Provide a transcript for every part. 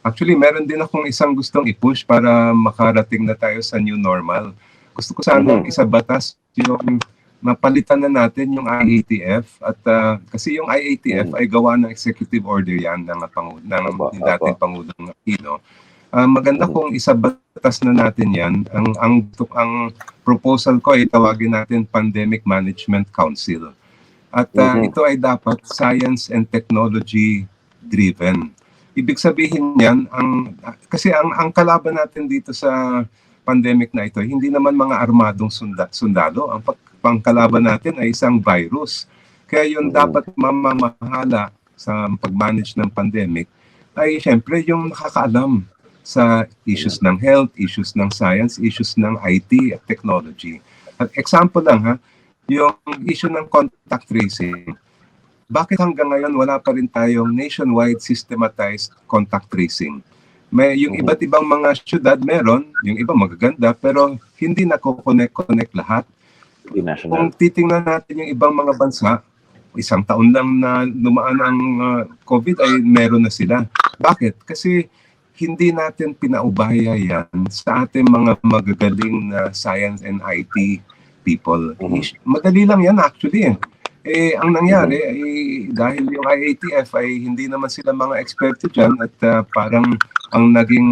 Actually, meron din akong isang gustong i-push para makarating na tayo sa new normal. Gusto ko sanang isabatas yung mapalitan na natin yung IATF at kasi yung IATF ay gawa ng executive order yan ng dating Pangulong Aquino. Maganda kung isabatas na natin yan. Ang proposal ko ay tawagin natin Pandemic Management Council. At ito ay dapat science and technology driven. Ibig sabihin yan, kasi ang kalaban natin dito sa pandemic na ito, hindi naman mga armadong sundalo. Ang pangkalaban natin ay isang virus. Kaya yung dapat mamamahala sa pag-manage ng pandemic ay syempre yung nakakaalam sa issues ng health, issues ng science, issues ng IT at technology. At example lang ha, yung issue ng contact tracing. Bakit hanggang ngayon wala pa rin tayong nationwide systematized contact tracing? May yung iba't ibang mga syudad meron, yung iba magaganda, pero hindi na-connect lahat. Kung titingnan natin yung ibang mga bansa, isang taon lang na dumaan ang COVID ay meron na sila. Bakit? Kasi hindi natin pinaubaya yan sa ating mga magagaling na science and IT people. Madali lang yan actually. Ang nangyari ay dahil yung IATF ay hindi naman sila mga eksperto dyan at parang ang naging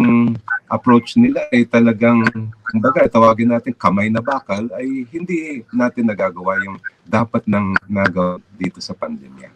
approach nila ay talagang, kumbaga, tawagin natin kamay na bakal, ay hindi natin nagagawa yung dapat nang nagawa dito sa pandemya.